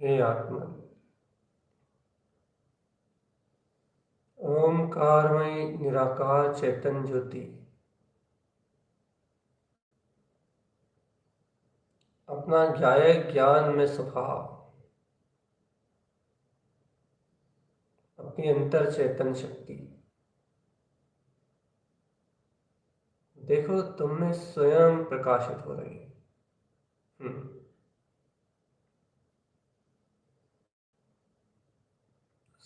हे आत्मन, ओमकारमय निराकार चैतन्य ज्योति अपना ज्ञान में स्वभाव, अपनी अंतर चेतन शक्ति देखो तुम में स्वयं प्रकाशित हो रही है।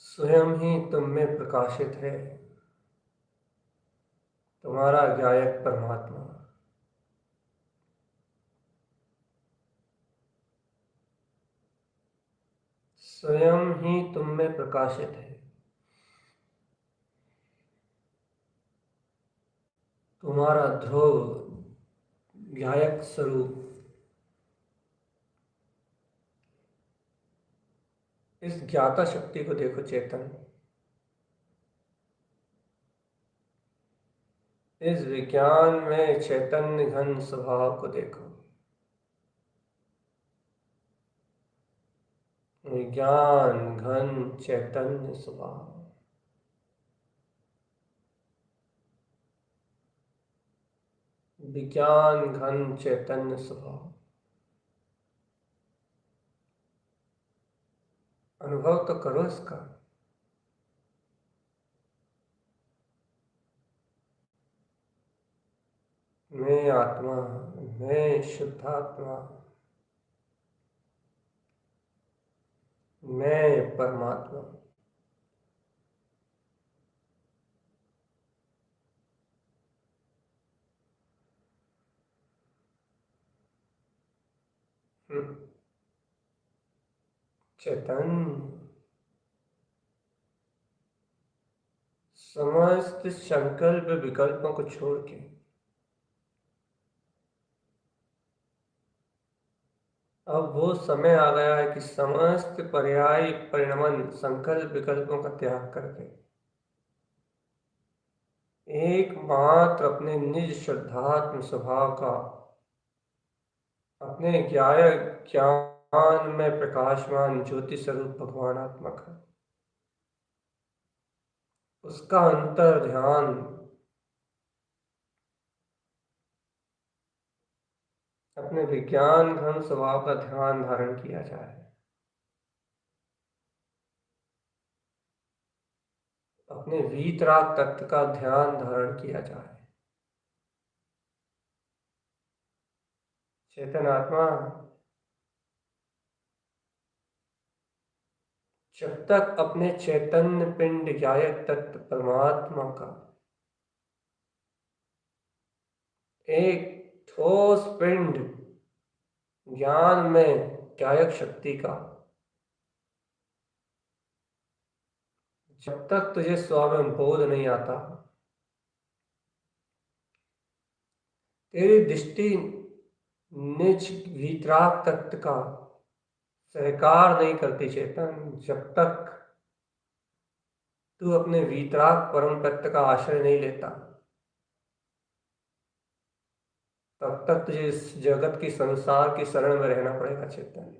स्वयं ही तुम में प्रकाशित है तुम्हारा गायक परमात्मा। स्वयं ही तुम में प्रकाशित है तुम्हारा ध्रुव गायक स्वरूप। इस ज्ञाता शक्ति को देखो चेतन, इस विज्ञान में चैतन्य घन स्वभाव को देखो। विज्ञान घन चैतन्य स्वभाव, विज्ञान घन चैतन्य स्वभाव। अनुभव तो करो इसका। मैं आत्मा, मैं शुद्धात्मा, मैं परमात्मा। चैतन्य समस्त संकल्प विकल्पों को छोड़ के अब वो समय आ गया है कि समस्त पर्याय परिणमन संकल्प विकल्पों का त्याग करके एकमात्र अपने निज शुद्धात्म स्वभाव का, अपने ज्ञान में प्रकाशमान ज्योति स्वरूप भगवानात्मक है, उसका अंतर ध्यान अपने विज्ञान घन स्वभाव का ध्यान धारण किया जाए। अपने वीतराग तत्व का ध्यान धारण किया जाए। चेतन आत्मा जब तक अपने चैतन्य पिंड गायक तत्व परमात्मा का एक ठोस पिंड ज्ञान में गायक शक्ति का, जब तक तुझे स्वामी बोध नहीं आता, तेरी दृष्टि निज वीतराग तत्व का सहकार नहीं करती चेतन, जब तक तू अपने वीतराग परम तत्व का आश्रय नहीं लेता, तब तक तुझे इस जगत की संसार की शरण में रहना पड़ेगा चेतन।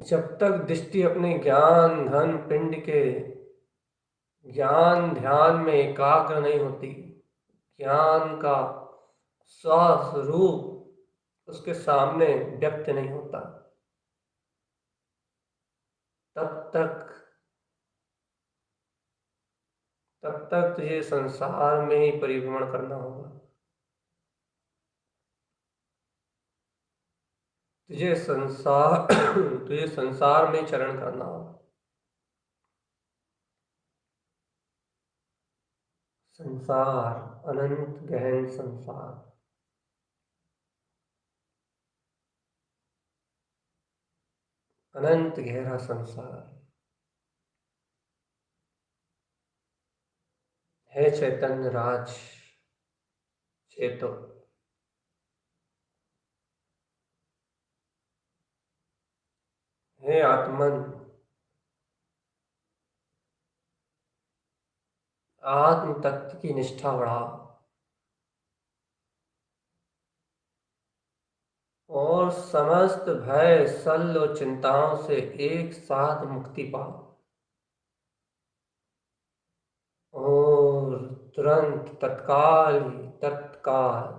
जब तक दृष्टि अपने ज्ञान घन पिंड के ज्ञान ध्यान में एकाग्र नहीं होती, ज्ञान का स्वरूप उसके सामने व्यक्त नहीं होता, तब तक तुझे संसार में ही परिभ्रमण करना होगा। तुझे संसार में चरण करना होगा। संसार अनंत गहन संसार, अनंत गहरा संसार है चैतन्य राज। चेतो हे आत्मन, आत्म तत्व की निष्ठा बढ़ाओ। और समस्त भय सल और चिंताओं से एक साथ मुक्ति पाओ। और तुरंत तत्काल ही तत्काल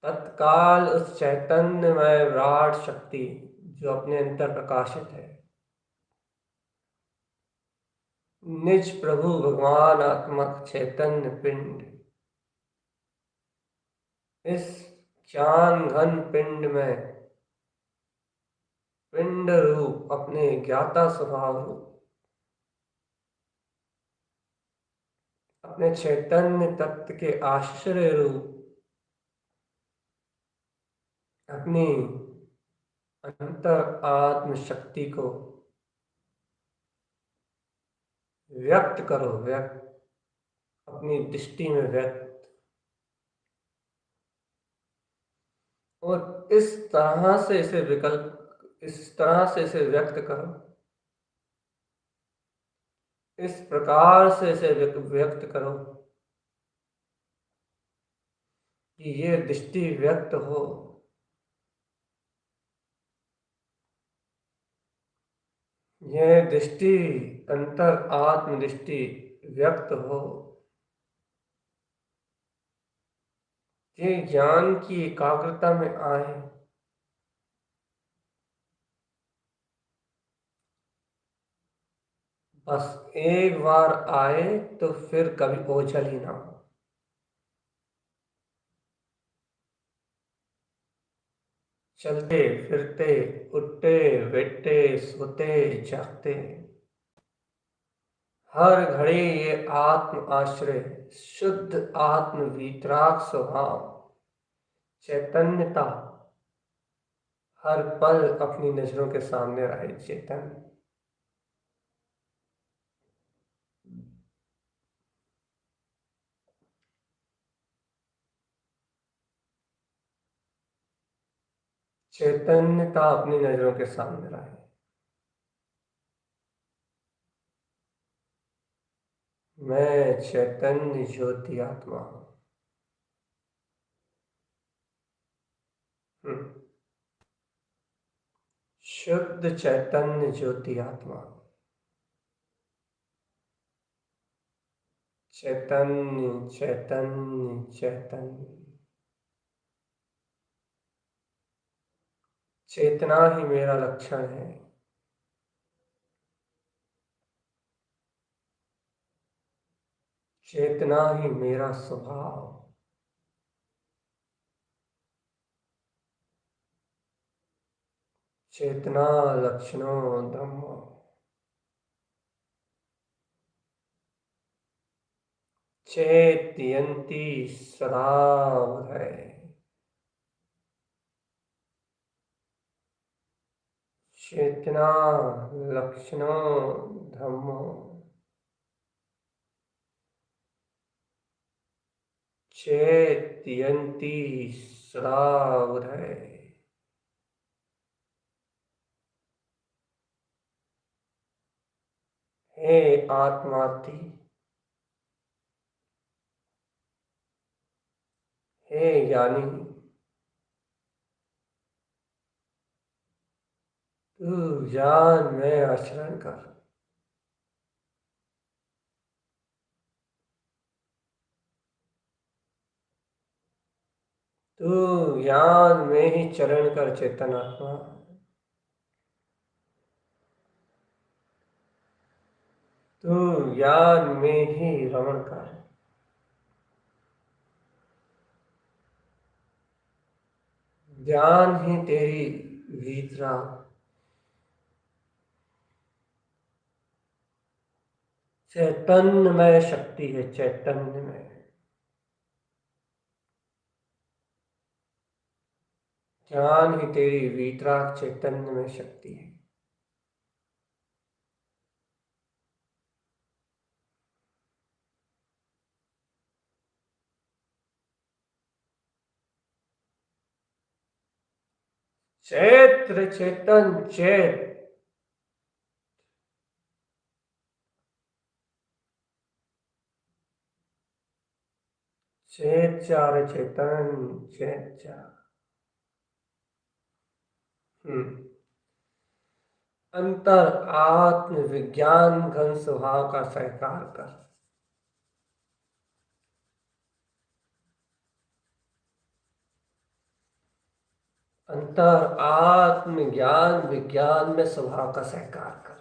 तत्काल उस चैतन्यमय विराट शक्ति जो अपने अंतर प्रकाशित है, निज प्रभु भगवान आत्मक चैतन्य पिंड, इस ज्ञान घन पिंड में पिंड रूप अपने ज्ञाता स्वभाव रूप अपने चैतन्य तत्व के आश्रय रूप अपनी अंतर आत्म शक्ति को व्यक्त करो, व्यक्त अपनी दृष्टि में व्यक्त। और इस तरह से इसे व्यक्त करो, इस प्रकार से इसे व्यक्त करो कि ये दृष्टि व्यक्त हो, यह दृष्टि अंतर आत्म दृष्टि व्यक्त हो, ये ज्ञान की एकाग्रता में आए। बस एक बार आए तो फिर कभी ओझल ही ना हो। चलते फिरते, उठते बैठते, सोते जागते, हर घड़ी ये आत्म आश्रय, शुद्ध आत्म वीतराग स्वभाव, चैतन्यता हर पल अपनी नजरों के सामने रहे। चैतन्य चैतन्यता अपनी नजरों के सामने रहे। मैं चैतन्य ज्योति आत्मा हूं। शुद्ध चैतन्य ज्योति आत्मा, चैतन्य चैतन्य चैतन्य, चेतना ही मेरा लक्षण है, चेतना ही मेरा स्वभाव, चेतना लक्षणों धम्मो, चेतयन्ति सदा बुधै, चेतना लक्षणों धम्मो, चेतयन्ति सदा बुधै। हे आत्मार्थी, हे ज्ञानी, तू ज्ञान में आचरण कर, तू ज्ञान में ही चरण कर। चेतन आत्मा, तू ज्ञान में ही रमण कर। ज्ञान ही तेरी वीतरा चैतन्यमय शक्ति है। चैतन्य में ज्ञान ही तेरी वीतराग चैतन्य में शक्ति है। चैत्र चेतन चैत, चेत रे चेतन, चेत। हम्म। अंतर आत्म विज्ञान घन स्वभाव का सहकार कर। अंतर आत्म ज्ञान विज्ञान में स्वभाव का सहकार कर।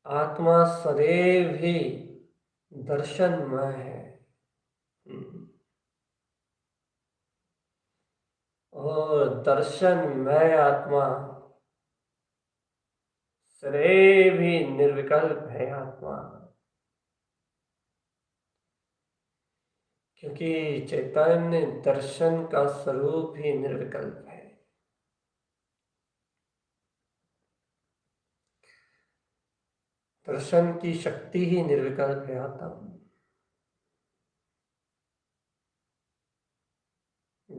आत्मा सदैव ही दर्शनमय है। हम्म। और दर्शनमय आत्मा सदैव ही निर्विकल्प है आत्मा, क्योंकि चैतन्य दर्शन का स्वरूप ही निर्विकल्प है। दर्शन की शक्ति ही निर्विकल्प है आत्मा।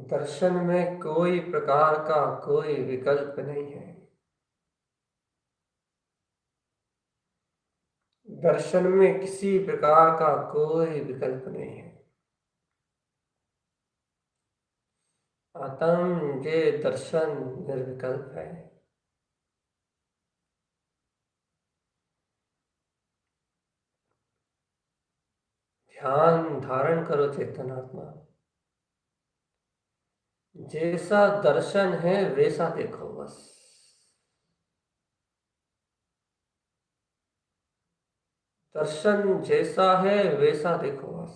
दर्शन में कोई प्रकार का कोई विकल्प नहीं है। दर्शन में किसी प्रकार का कोई विकल्प नहीं है। आत्म ये दर्शन निर्विकल्प है। ध्यान धारण करो चेतन आत्मा। जैसा दर्शन है वैसा देखो बस। दर्शन जैसा है वैसा देखो बस।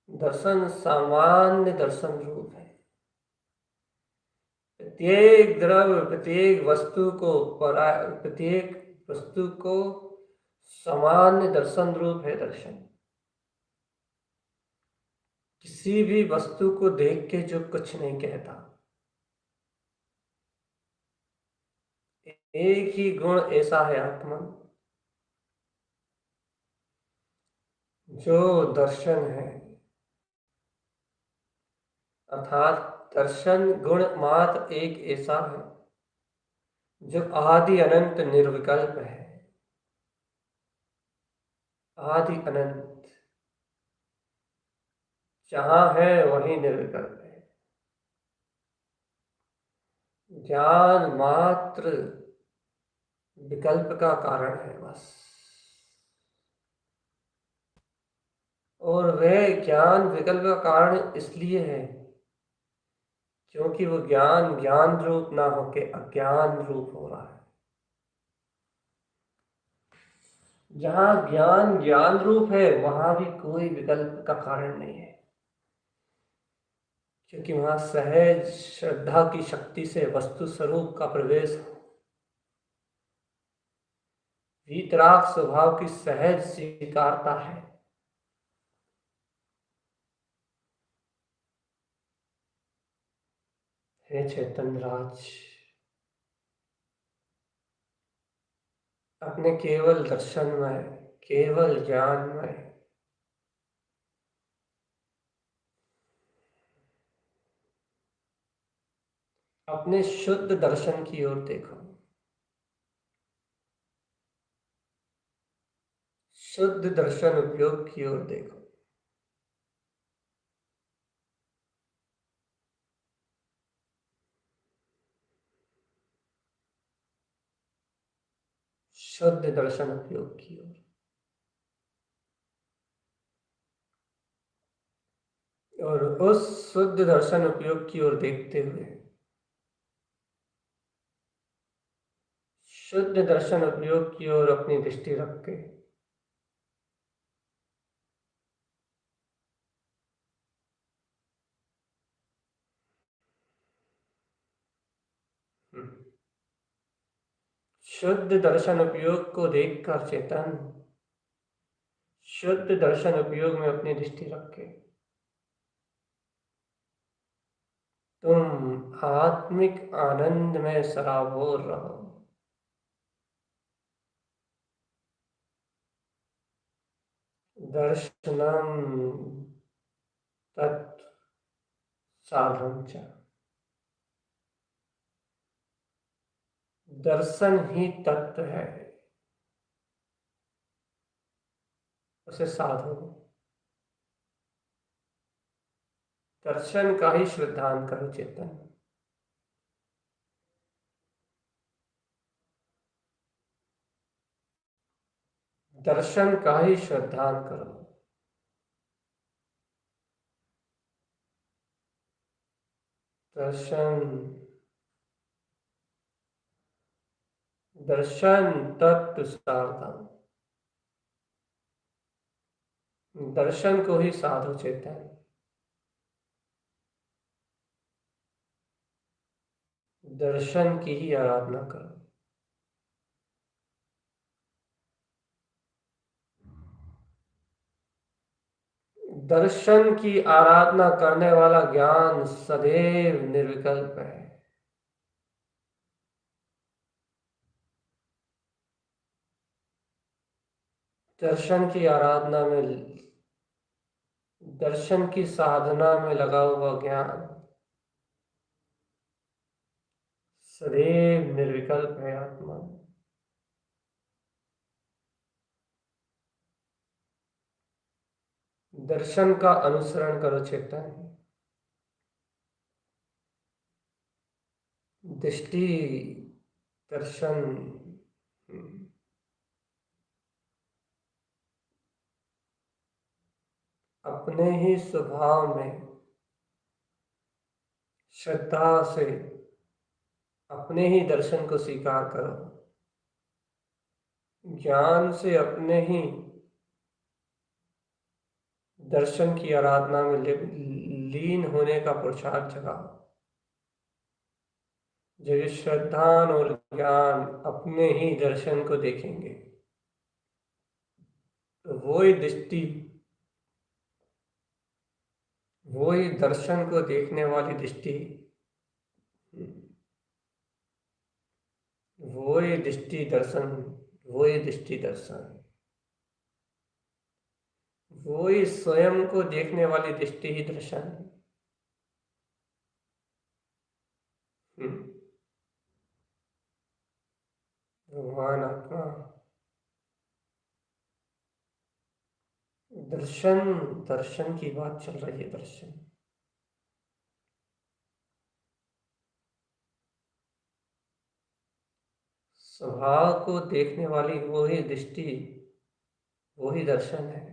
दर्शन सामान्य दर्शन रूप है। प्रत्येक द्रव्य प्रत्येक वस्तु को सामान्य दर्शन रूप है दर्शन। किसी भी वस्तु को देख के जो कुछ नहीं कहता। एक ही गुण ऐसा है आत्मा, जो दर्शन है। अर्थात दर्शन गुण मात्र एक ऐसा है जो आदि अनंत निर्विकल्प है। आदि अनंत जहां है वही निर्विकल्प है। ज्ञान मात्र विकल्प का कारण है बस। और वह ज्ञान विकल्प का कारण इसलिए है क्योंकि वो ज्ञान ज्ञान रूप ना होके अज्ञान रूप हो रहा है। जहां ज्ञान ज्ञान रूप है वहां भी कोई विकल्प का कारण नहीं है, क्योंकि वहां सहज श्रद्धा की शक्ति से वस्तु स्वरूप का प्रवेश हो। वीतराग स्वभाव की सहज स्वीकारता है। हे चैतन्य राज, अपने केवल दर्शनमय केवल ज्ञानमय अपने शुद्ध दर्शन की ओर देखो। शुद्ध दर्शन उपयोग की ओर देखो। शुद्ध दर्शन उपयोग की ओर, और उस शुद्ध दर्शन उपयोग की ओर देखते हुए शुद्ध दर्शन उपयोग की ओर अपनी दृष्टि रख के शुद्ध दर्शन उपयोग को देखकर चेतन शुद्ध दर्शन उपयोग में अपनी दृष्टि रख के तुम आत्मिक आनंद में सराबोर रहो। दर्शनम तत् साधन च। दर्शन ही तत्व है, उसे साधो। दर्शन का ही श्रद्धान करो चेतन। दर्शन का ही श्रद्धान करो। दर्शन, दर्शन तत्व साधन। दर्शन को ही साधु चेतन। दर्शन की ही आराधना करो। दर्शन की आराधना करने वाला ज्ञान सदैव निर्विकल्प है। दर्शन की आराधना में, दर्शन की साधना में लगा हुआ ज्ञान सदैव निर्विकल्प है आत्मा। दर्शन का अनुसरण करो चेतन। दृष्टि, दर्शन, अपने ही स्वभाव में श्रद्धा से अपने ही दर्शन को स्वीकार करो। ज्ञान से अपने ही दर्शन की आराधना में लीन होने का पुरुषार्थ जगाओ। जब श्रद्धान और ज्ञान अपने ही दर्शन को देखेंगे तो वही दृष्टि, वही दर्शन को देखने वाली दृष्टि, वही दृष्टि दर्शन, वही दृष्टि दर्शन, वही स्वयं को देखने वाली दृष्टि ही दर्शन। भगवान आत्मा, दर्शन, दर्शन की बात चल रही है। दर्शन, स्वभाव को देखने वाली वही दृष्टि, वही दर्शन है।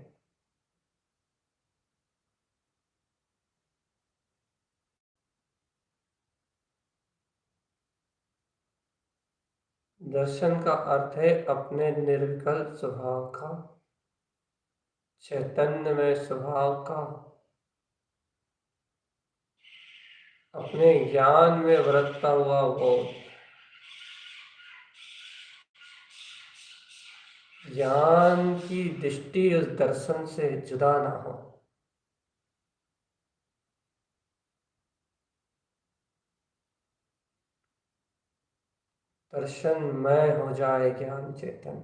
दर्शन का अर्थ है अपने निर्विकल्प स्वभाव का, चैतन्य में स्वभाव का, अपने ज्ञान में बरतता हुआ वो ज्ञान की दृष्टि उस दर्शन से जुदा ना हो। दर्शनमय हो जाए ज्ञान चेतन।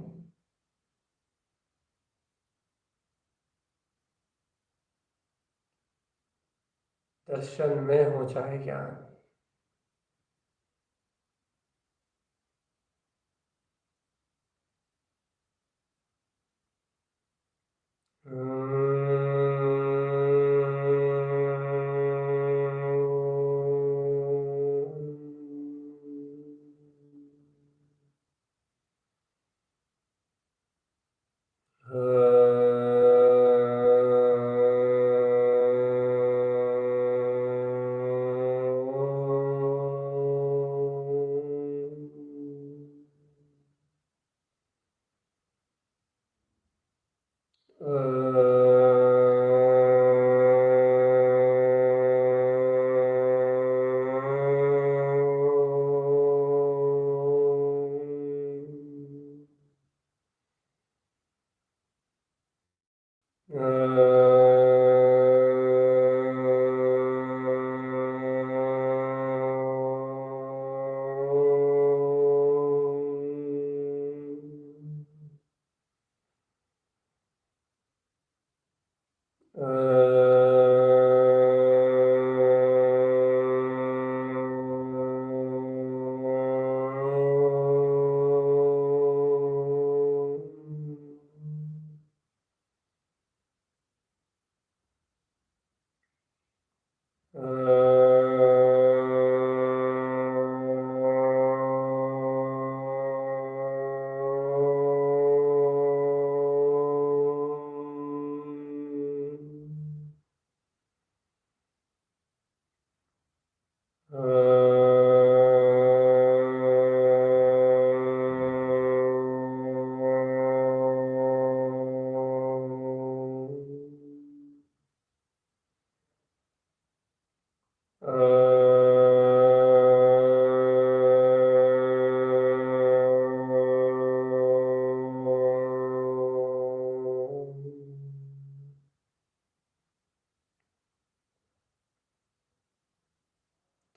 दर्शनमय हो जाए ज्ञान।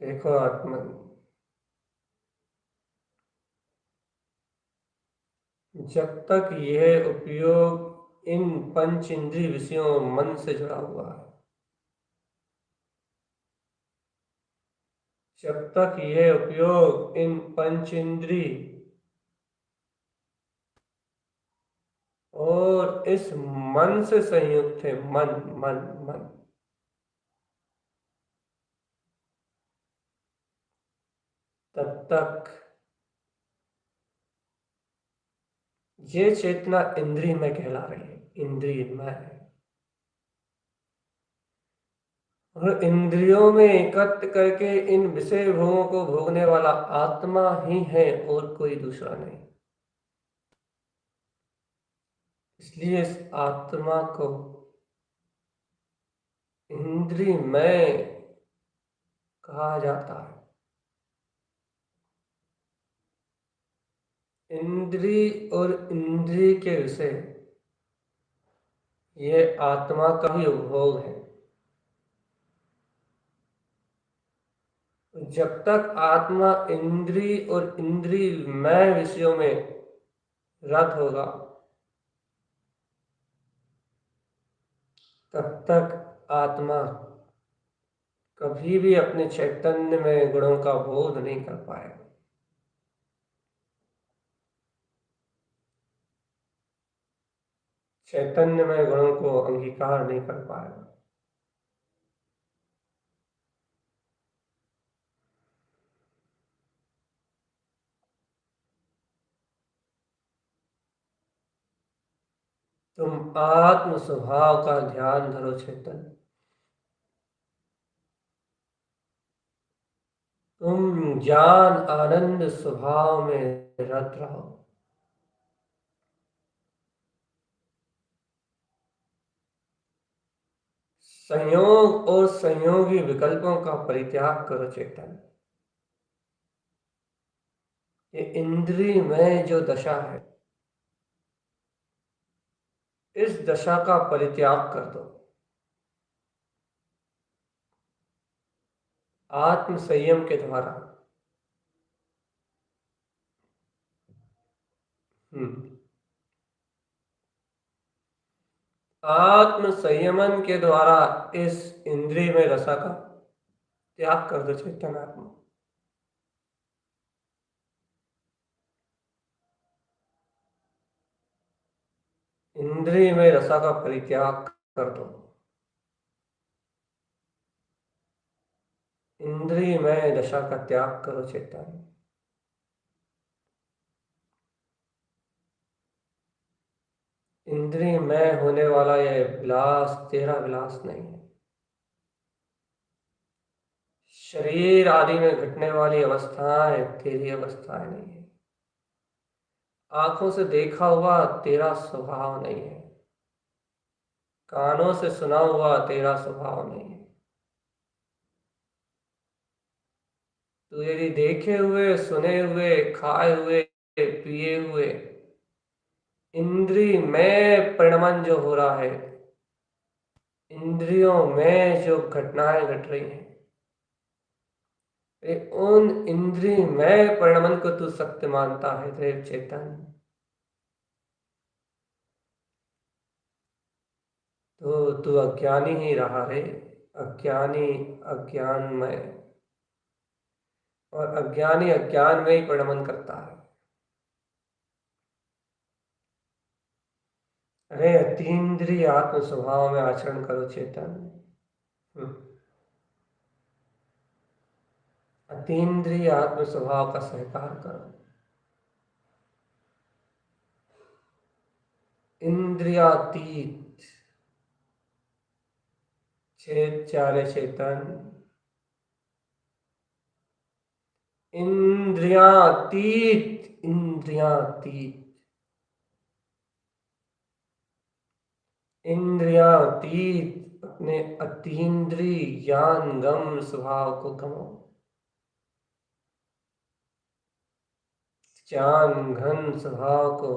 देखो आत्मा, जब तक यह उपयोग इन पंच इंद्रिय विषयों मन से जुड़ा हुआ है, जब तक यह उपयोग इन पंच इंद्रिय और इस मन से संयुक्त है, मन मन मन, तब तक ये चेतना इंद्रिय में कहला रही है, इंद्रिय में। और इंद्रियों में एकत्र करके इन विषय भोगों को भोगने वाला आत्मा ही है और कोई दूसरा नहीं। इसलिए इस आत्मा को इंद्रियमय कहा जाता है। इंद्रिय और इंद्रिय के विषय ये आत्मा का ही उपभोग है। जब तक आत्मा इंद्रिय और इंद्रियमय विषयों में रत होगा, तब तक आत्मा कभी भी अपने चैतन्य में गुणों का बोध नहीं कर पाएगा। चैतन्य में गुणों को अंगीकार नहीं कर पाएगा। तुम आत्म स्वभाव का ध्यान धरो चेतन। तुम ज्ञान आनंद स्वभाव में रत रहो। संयोग और संयोगी विकल्पों का परित्याग करो चेतन। ये इंद्रिय में जो दशा है, इस दशा का परित्याग कर दो। आत्म संयम के द्वारा। आत्म संयमन के द्वारा इस इंद्रिय में दशा का त्याग कर दो चेतन आत्मा। इंद्रिय में रसा का परित्याग कर दो। इंद्रिय में दशा का त्याग करो चेतन। इंद्रिय में होने वाला यह विलास तेरा विलास नहीं है। शरीर आदि में घटने वाली अवस्थाएं तेरी अवस्थाएं नहीं है। आंखों से देखा हुआ तेरा स्वभाव नहीं है। कानों से सुना हुआ तेरा स्वभाव नहीं है। तो यदि देखे हुए, सुने हुए, खाए हुए, पिए हुए इंद्रिय में परिणमन जो हो रहा है, इंद्रियों में जो घटनाएं घट रही हैं, उन इंद्रिय में परिणमन को तू सत्य मानता है देव चेतन, तो तू अज्ञानी ही रहा रे। अज्ञानी अज्ञानमय, और अज्ञानी अज्ञान में ही परिणमन करता है। अरे अतीन्द्रिय आत्म स्वभाव में आचरण करो चेतन। अतीन्द्रिय आत्म स्वभाव का सहकार करो। इंद्रियातीत चेत चारे चेतन, इंद्रियातीत, इंद्रियातीत, इंद्रियातीत अपने अतीन्द्रिय ज्ञान गम स्वभाव को गमो। ज्ञान घन स्वभाव को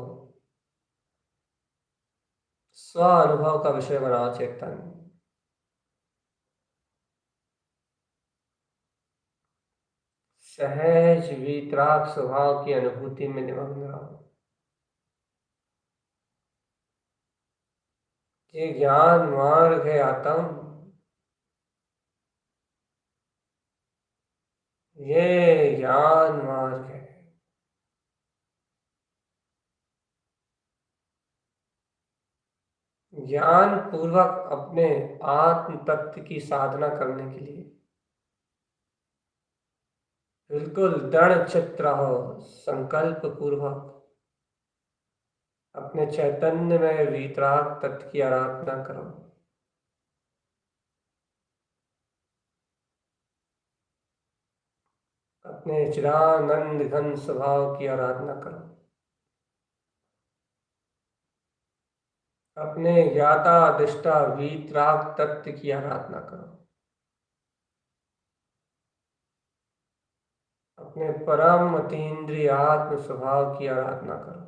स्व अनुभव का विषय बनाओ चेतन। सहज वीतराग स्वभाव की अनुभूति में निमग्न रहो। ये ज्ञान मार्ग है आत्म, ये ज्ञान मार्ग है। ज्ञान पूर्वक अपने आत्म तत्व की साधना करने के लिए बिल्कुल दृढ़ चित्त रहो, संकल्प पूर्वक अपने चैतन्य में वीतराग तत्व की आराधना करो। अपने चिदानंद घन स्वभाव की आराधना करो। अपने ज्ञाता दृष्टा वीतराग तत्व की आराधना करो। अपने परम अतीन्द्रिय आत्म स्वभाव की आराधना करो।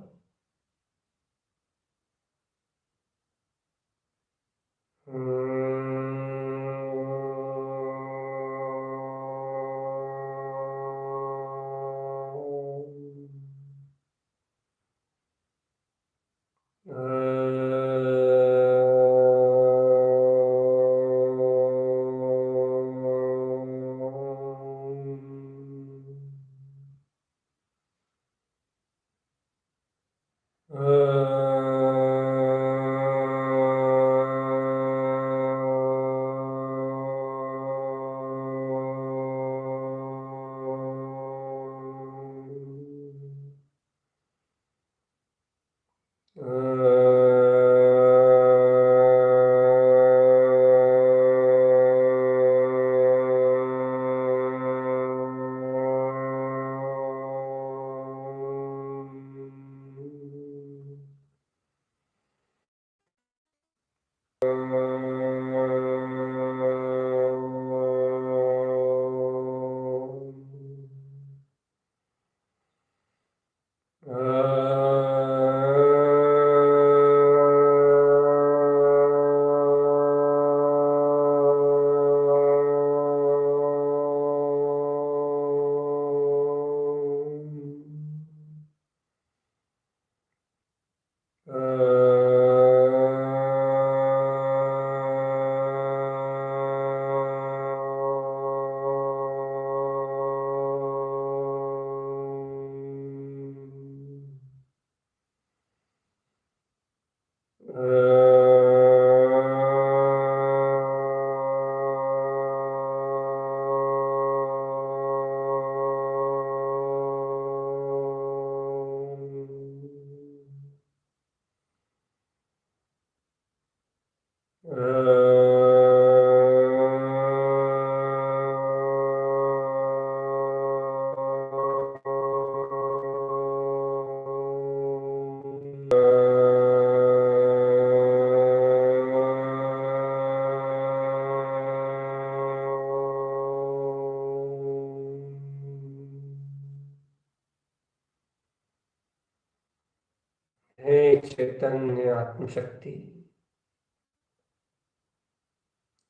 हे चैतन्य आत्मशक्ति,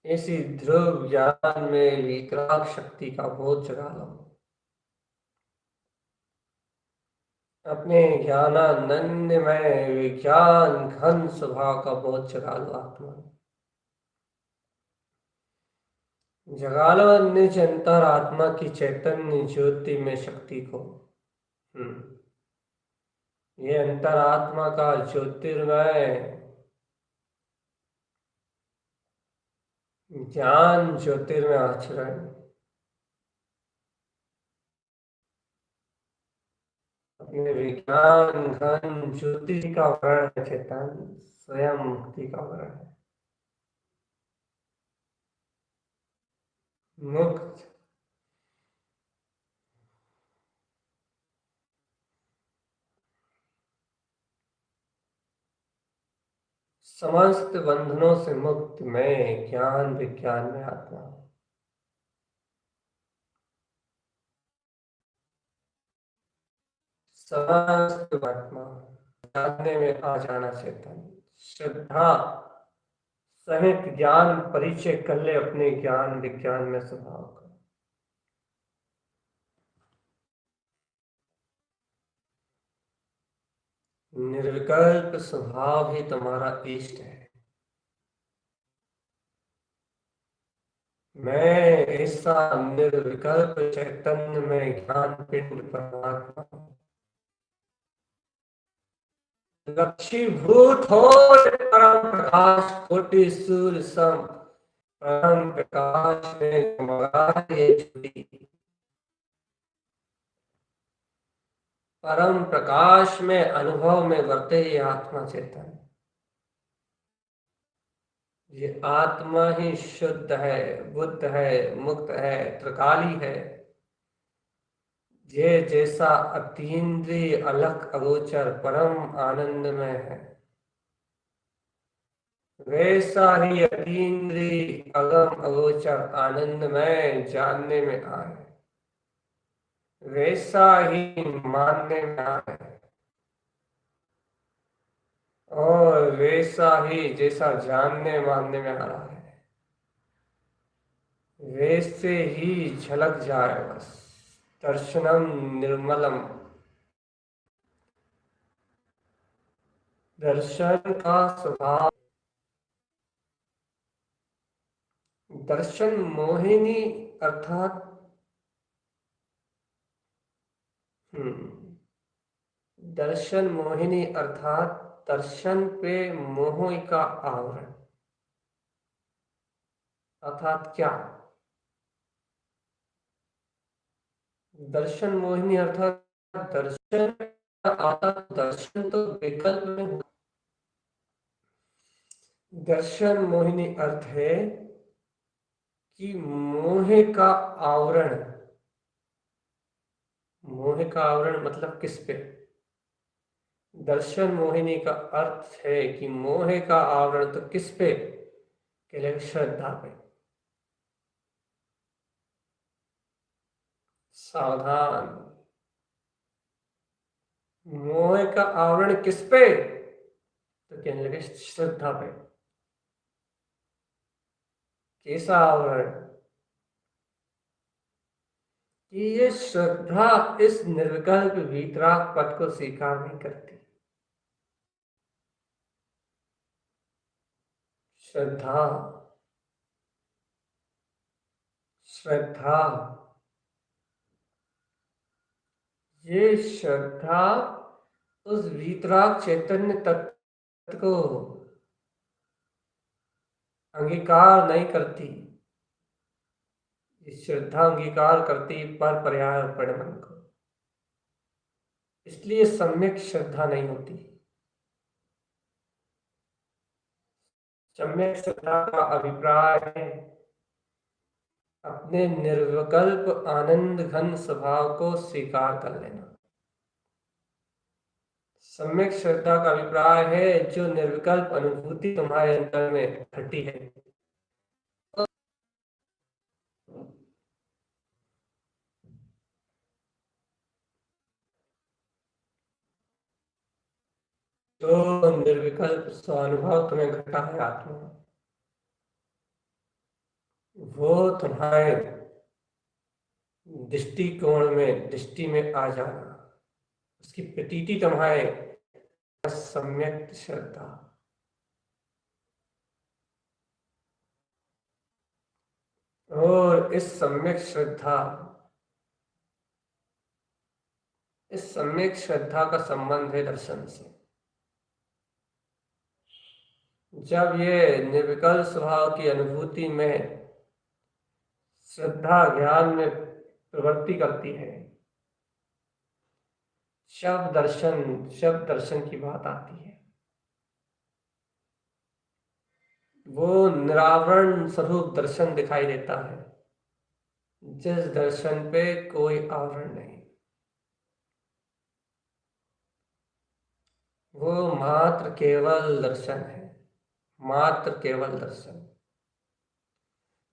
इसी ध्रुव ज्ञान में वितराग शक्ति का बोध जगा लो। अपने ज्ञानानंद में विज्ञान घन स्वभाव का बोध जगा लो। आत्मा जगा लो निज अंतर आत्मा की चैतन्य ज्योति में शक्ति को। ये अंतरात्मा का ज्योतिर्मय ज्ञान ज्योतिर्मय आचरण अपने विज्ञान घन ज्योति का वर्ण है। चेतन स्वयं मुक्ति का वर्ण है। मुक्त समस्त बंधनों से मुक्त मैं ज्ञान विज्ञान में आत्मा हूं। समस्त आत्मा जानने में आ जाना चेतन। श्रद्धा सहित ज्ञान परिचय कर ले अपने ज्ञान विज्ञान में स्वभाव का। निर्विकल्प स्वभाव ही तुम्हारा इष्ट है। मैं ऐसा निर्विकल्प चैतन्य में ज्ञान पिंड परमात्मा हूं। लक्षीभूत हो परम प्रकाश कोटि सूर्य सम। परम प्रकाश में जगमगा ये ज्योति। परम प्रकाश में अनुभव में वर्ते ये आत्मा चेतन। ये आत्मा ही शुद्ध है, बुद्ध है, मुक्त है, त्रिकाली है। ये जैसा अतीन्द्रिय अलख अगोचर परम आनंद में है, वैसा ही अतीन्द्रिय अगम अगोचर आनंद में जानने में आए, वैसा ही मानने में आए, और वैसा ही जैसा जानने मानने में आ रहा है वैसे ही झलक जाए बस। दर्शनम निर्मलम। दर्शन का स्वभाव। दर्शन मोहिनी अर्थात दर्शन मोहिनी अर्थात दर्शन पे मोह का आवरण। अर्थात क्या? दर्शन मोहिनी अर्थात दर्शन आता दर्शन तो विकल्प में हो। दर्शन मोहिनी अर्थ है कि मोह का आवरण। मोह का आवरण मतलब किस पे? दर्शन मोहिनी का अर्थ है कि मोह का आवरण तो किस पे? केवल श्रद्धा पे। सावधान। मोह का आवरण किस पे? तो कहने लगे श्रद्धा पे। कैसा आवरण? कि ये श्रद्धा इस निर्विकल्प वीतराग पद को स्वीकार नहीं करती। श्रद्धा श्रद्धा ये श्रद्धा उस वीतराग चैतन्य तत्व को अंगीकार नहीं करती। ये श्रद्धा अंगीकार करती पर पर्याय और परिणाम को, इसलिए सम्यक श्रद्धा नहीं होती। सम्यक श्रद्धा का अभिप्राय है अपने निर्विकल्प आनंद घन स्वभाव को स्वीकार कर लेना। सम्यक श्रद्धा का अभिप्राय है जो निर्विकल्प अनुभूति तुम्हारे अंदर में घटी है, जो निर्विकल्प स्वानुभव तुम्हें घटा है आत्मा, वो तुम्हारे दृष्टिकोण में दृष्टि में आ जाना, उसकी प्रतीति तुम्हारे सम्यक श्रद्धा। और इस सम्यक श्रद्धा का संबंध है दर्शन से। जब ये निर्विकल्प स्वभाव की अनुभूति में श्रद्धा ज्ञान में प्रवृत्ति करती है, शब्द दर्शन की बात आती है। वो निरावरण स्वरूप दर्शन दिखाई देता है, जिस दर्शन पे कोई आवरण नहीं। वो मात्र केवल दर्शन है। मात्र केवल दर्शन।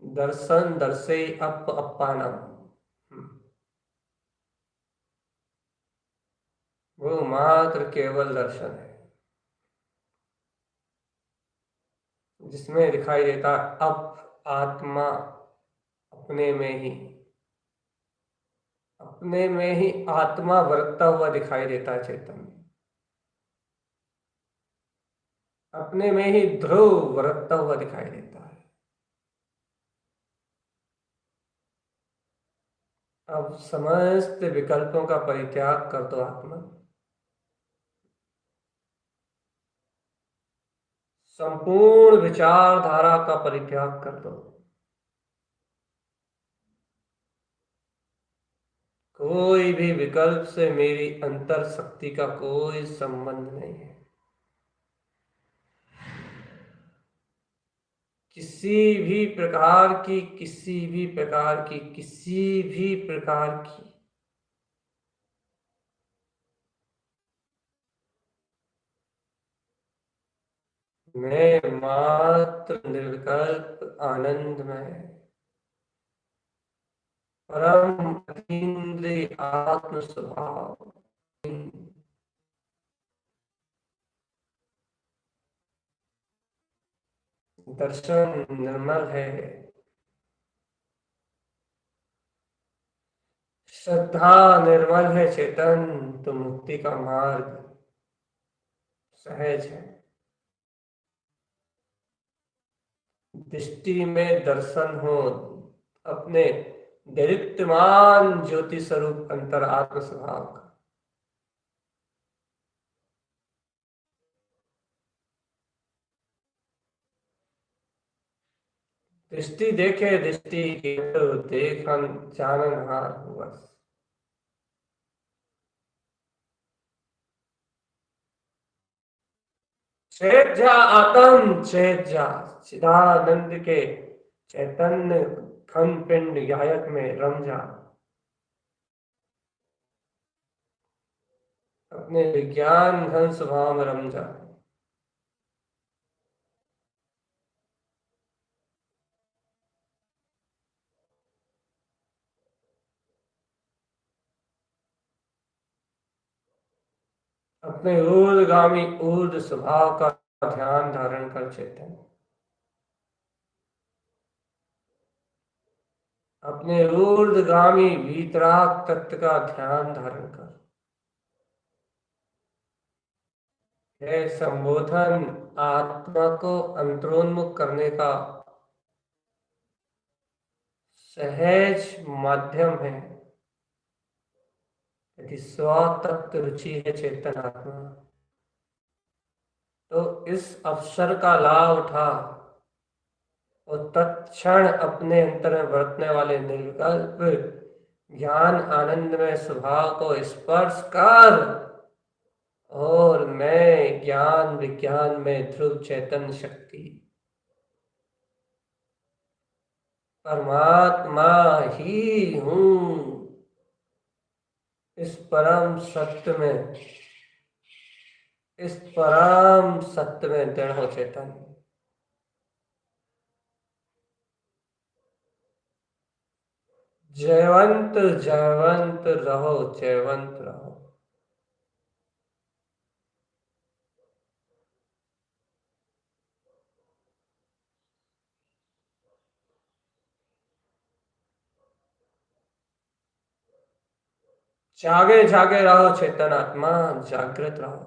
दर्शन दर्शे अप्पानम। वो मात्र केवल दर्शन है जिसमें दिखाई देता अप आत्मा अपने में ही आत्मा वर्तता हुआ दिखाई देता है चैतन्य। अपने में ही ध्रुव वर्तता हुआ दिखाई देता है। अब समस्त विकल्पों का परित्याग कर दो आत्मा। संपूर्ण विचारधारा का परित्याग कर दो। कोई भी विकल्प से मेरी अंतर शक्ति का कोई संबंध नहीं है। किसी भी प्रकार की मैं मात्र निर्विकल्प आनंदमय परम अतीन्द्रिय आत्म स्वभाव। दर्शन निर्मल है। श्रद्धा निर्मल है चेतन, तो मुक्ति का मार्ग सहज है। दृष्टि में दर्शन हो अपने दीप्तिमान ज्योति स्वरूप अंतर आत्म स्वभाव का। दृष्टि देखे दृष्टि के तो देखन जाननहार हो बस। चेत आतम चेत चिदानंद के चैतन्य घन पिंड गायक में रम जा। अपने विज्ञान घन स्वभाव में रम जा। अपने ऊर्ध्वगामी ऊर्ध्व स्वभाव का ध्यान धारण कर चेतन। अपने ऊर्ध्वगामी वीतराग तत्व का ध्यान धारण कर। यह संबोधन आत्मा को अंतरोन्मुख करने का सहज माध्यम है। यदि स्वतत्व रुचि है चेतन आत्मा, तो इस अवसर का लाभ उठा और तत्क्षण अपने अंतर में बरतने वाले निर्विकल्प ज्ञान आनंद में स्वभाव को स्पर्श कर। और मैं ज्ञान विज्ञान में ध्रुव चैतन्य शक्ति परमात्मा ही हूं। इस परम सत्य में दृढ़ हो चेतन। जयवंत जयवंत रहो, जयवंत रहो। जागे जागे रहो चेतन आत्मा, जागृत रहो।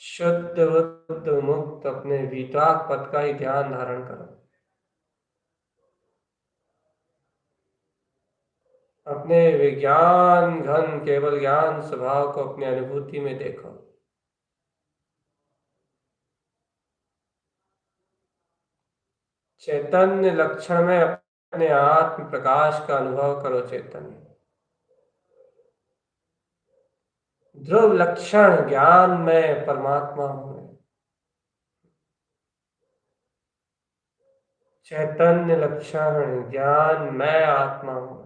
शुद्ध बुद्ध मुक्त अपने वितराग पद का ही ध्यान धारण करो। अपने विज्ञान घन केवल ज्ञान स्वभाव को अपनी अनुभूति में देखो। चैतन्य लक्षण में अपने आत्म प्रकाश का अनुभव करो चैतन्य। ध्रुव लक्षण ज्ञान में परमात्मा हूं। चैतन्य लक्षण ज्ञान मैं आत्मा हूं।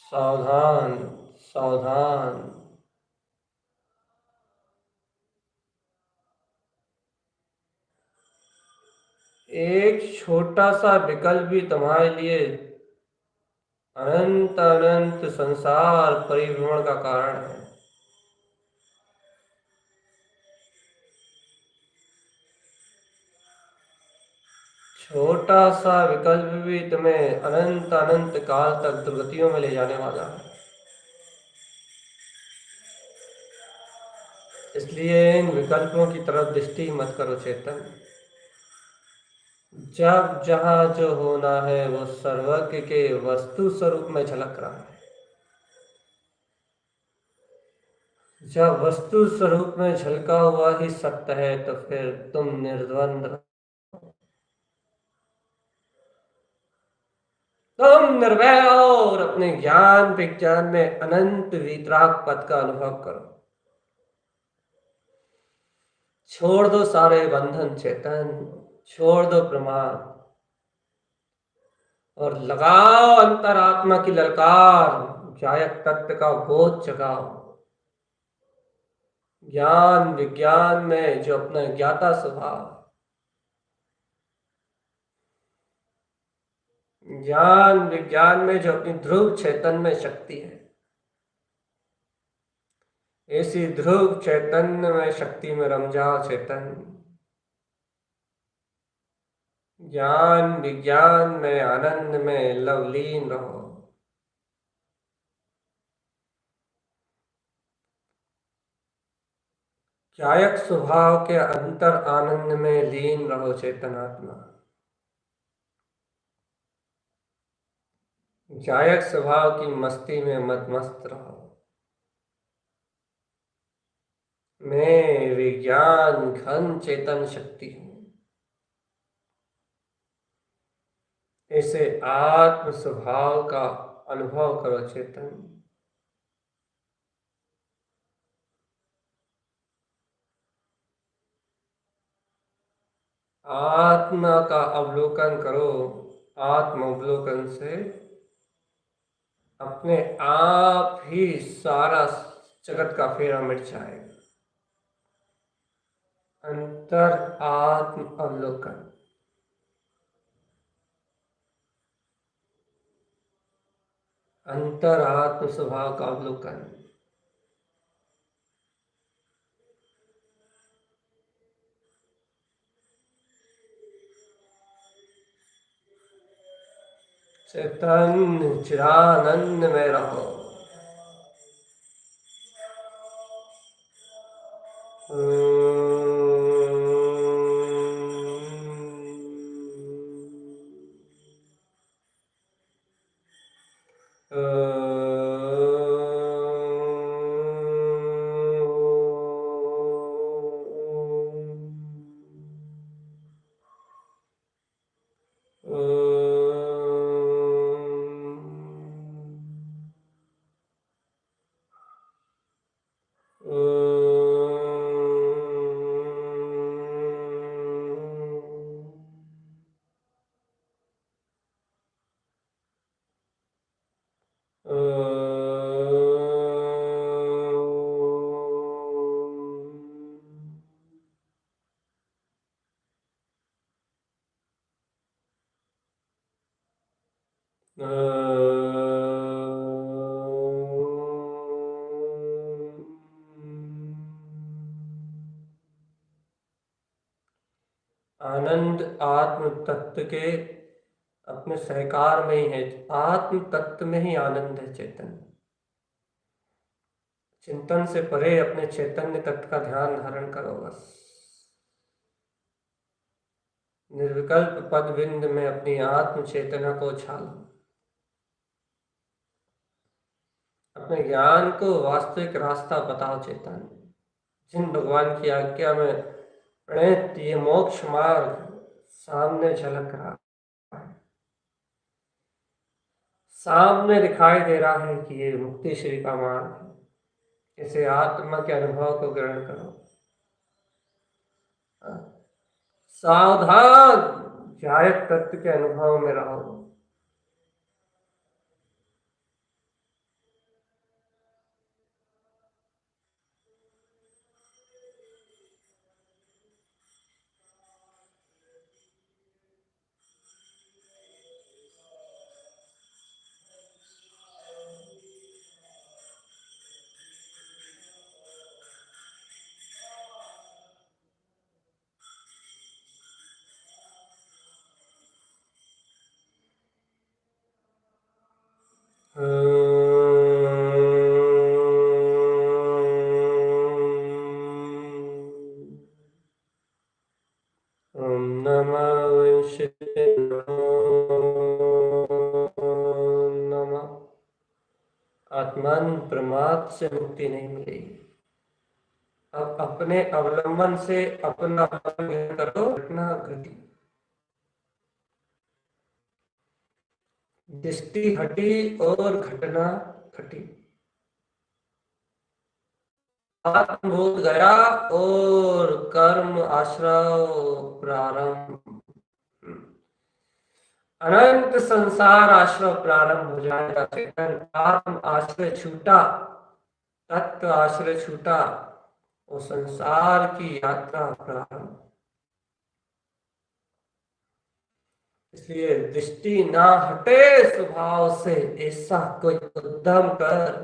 सावधान, सावधान। एक छोटा सा विकल्प भी तुम्हारे लिए अनंत अनंत संसार परिभ्रमण का कारण है। छोटा सा विकल्प भी तुम्हें अनंत अनंत काल तक दुर्गतियों में ले जाने वाला है। इसलिए इन विकल्पों की तरफ दृष्टि मत करो चेतन। जब जहां जो होना है वो सर्वज्ञ के वस्तु स्वरूप में झलक रहा है। जब वस्तु स्वरूप में झलका हुआ ही सत्य है तो फिर तुम निर्द्वंद, तुम निर्भय और अपने ज्ञान विज्ञान में अनंत वीतराग पद का अनुभव करो। छोड़ दो सारे बंधन चेतन, छोड़ दो प्रमाद और लगाओ अंतरात्मा की ललकार। जायक तत्व का बोध जगाओ। ज्ञान विज्ञान में जो अपना ज्ञाता स्वभाव, ज्ञान विज्ञान में जो अपनी ध्रुव चैतन्य में शक्ति है, ऐसी ध्रुव चैतन्य में शक्ति में रम जाओ चेतन। ज्ञान विज्ञान में आनंद में लवलीन रहो। जायक स्वभाव के अंतर आनंद में लीन रहो चेतनात्मा। जायक स्वभाव की मस्ती में मत मस्त रहो। मैं विज्ञान घन चेतन शक्ति हूं। ऐसे आत्म स्वभाव का अनुभव करो चेतन। आत्मा का अवलोकन करो। आत्म अवलोकन से अपने आप ही सारा जगत का फेरा मिट जाएगा। अंतर आत्म अवलोकन। अंतर आत्म स्वभाव का अवलोकन। चेतन चिरानंद में रहो। आनंद आत्म तत्व के अपने सहकार में ही है। आत्म तत्व में ही आनंद है चेतन। चिंतन से परे अपने चैतन्य तत्व का ध्यान धारण करो बस। निर्विकल्प पद बिंद में अपनी आत्म चेतना को उछालो। अपने ज्ञान को वास्तविक रास्ता बताओ चेतन। जिन भगवान की आज्ञा में प्रणीत ये मोक्ष मार्ग सामने झलक रहा है, सामने दिखाई दे रहा है कि ये मुक्ति श्री का मार्ग है। इसे आत्मा के अनुभव को ग्रहण करो। सावधान, जायक तत्व के अनुभव में रहो। ओम नमः विंशति नमः। आत्मान प्रमाद से मुक्ति नहीं मिलेगी। अब अपने अवलंबन से अपना अवलंबन करो, घटना घटी। दृष्टि हटी और घटना घटी। आत्मबोध गया और कर्म आश्रव प्रारंभ। अनंत संसार आश्रय प्रारंभ हो जाएगा। आत्म आश्रय छूटा, तत्व आश्रय छूटा, वो संसार की यात्रा प्रारंभ। इसलिए दृष्टि ना हटे स्वभाव से, ऐसा कोई उद्यम कर।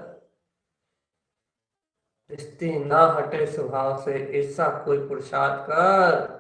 दृष्टि ना हटे स्वभाव से, ऐसा कोई पुरुषार्थ कर।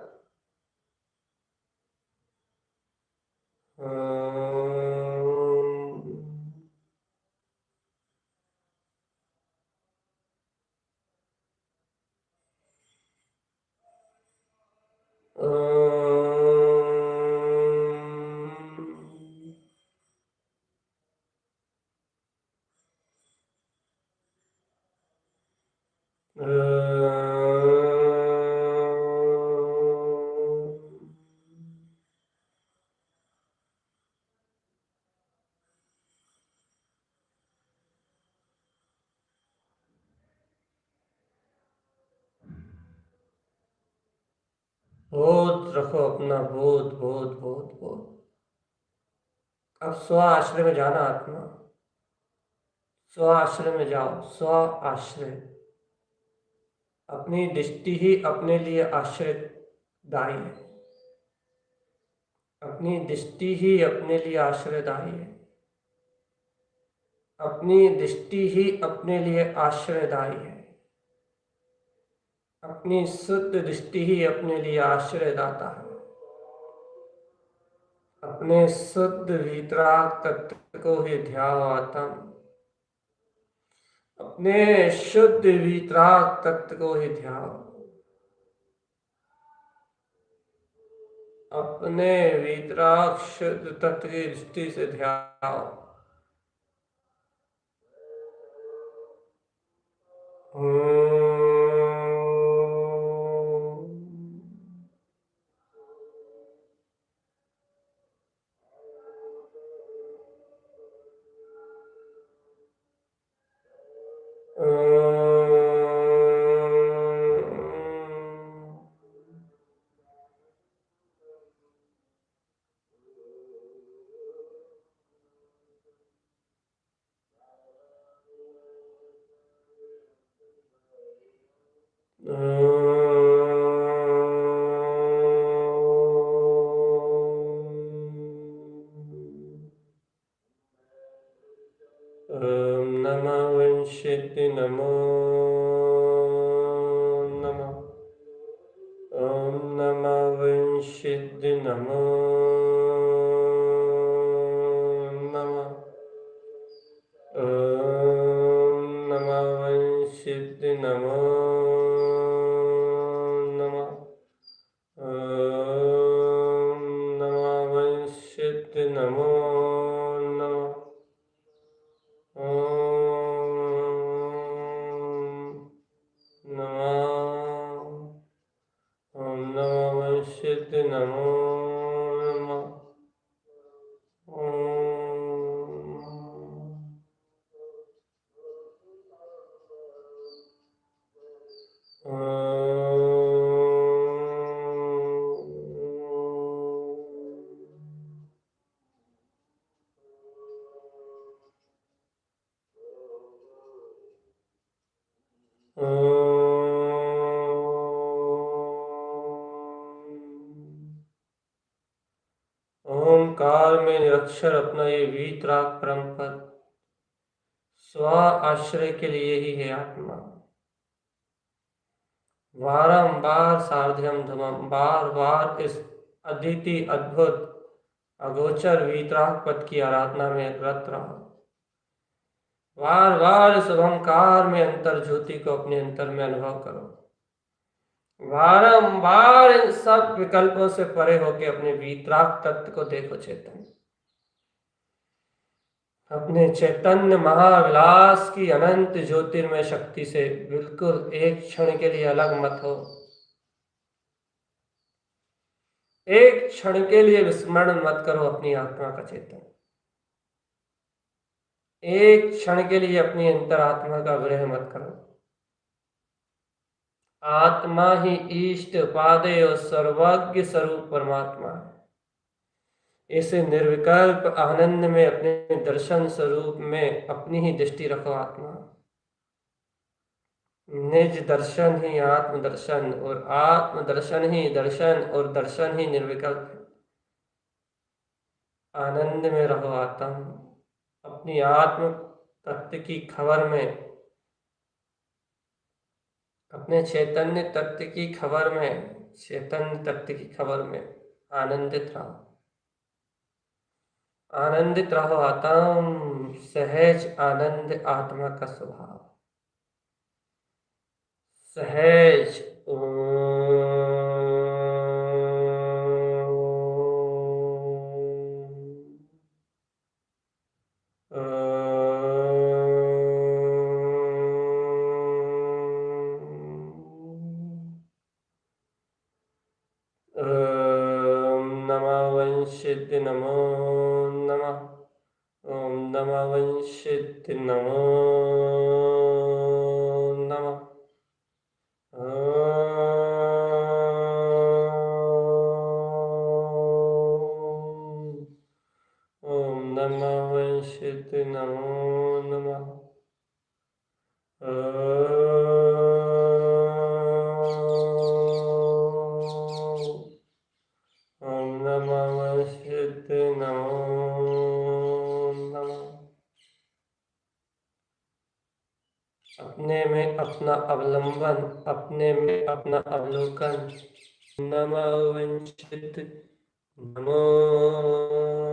बोध रखो अपना, बोध बोध बोध बोध। अब स्व आश्रय में जाना आत्मा। स्व आश्रय में जाओ, स्व आश्रय। अपनी दृष्टि ही अपने लिए आश्रयदायी है। अपनी दृष्टि ही अपने लिए आश्रयदायी है। अपनी दृष्टि ही अपने लिए आश्रयदायी है। अपनी शुद्ध दृष्टि ही अपने लिए आश्रयदाता है। अपने शुद्ध वीतराग तत्व को ही ध्यान आत्म। अपने शुद्ध वीतराग तत्व को ही ध्यान। अपने वीतराग शुद्ध तत्व की दृष्टि से ध्यान। ओम नमः विंशति नमो नमः। ओम नमः विंशति नमो नमः। ओम नमः सिद्धि नमो नमः। ओम नमः सिद्धि नमो नमः। ओम नमः सिद्धि नमो नमः। ओंकार में निरक्षर अपना ये वीतराग परम पद स्व आश्रय के लिए ही है आत्मा। बारंबार सार्ध्यम धमम, बार बार इस अद्वितीय अद्भुत अगोचर वीतराग पद की आराधना में रत रहो। बार बार इस ओंकार में अंतर ज्योति को अपने अंतर में अनुभव करो। बारंबार इन सब विकल्पों से परे होकर अपने वीतराग तत्व को देखो चेतन। अपने चैतन्य महाविलास की अनंत ज्योतिर्मय शक्ति से बिल्कुल एक क्षण के लिए अलग मत हो। एक क्षण के लिए विस्मरण मत करो अपनी आत्मा का चेतन। एक क्षण के लिए अपनी अंतरात्मा का विरह मत करो। आत्मा ही इष्ट उपादेय और सर्वज्ञ स्वरूप परमात्मा है। इस निर्विकल्प आनंद में अपने दर्शन स्वरूप में अपनी ही दृष्टि रखो। आत्मा निज दर्शन ही आत्मदर्शन और आत्मदर्शन ही दर्शन और दर्शन ही निर्विकल्प है। आनंद में रहो आत्म। अपनी आत्म तत्व की खबर में, अपने चैतन्य तत्व की खबर में, चैतन्य तत्व की खबर में आनंदित रहो। आनंदित रहो आत्म। सहज आनंद आत्मा का स्वभाव। सहज सिद्धि नमो नमः। ओम नमः सिद्धि नमो नमः। ओम नमः सिद्धि नमो नमः। ओम नमः सिद्धि नमो नमः। अपने में अपना अवलंबन, अपने में अपना अवलोकन। नमः सिद्धि नमो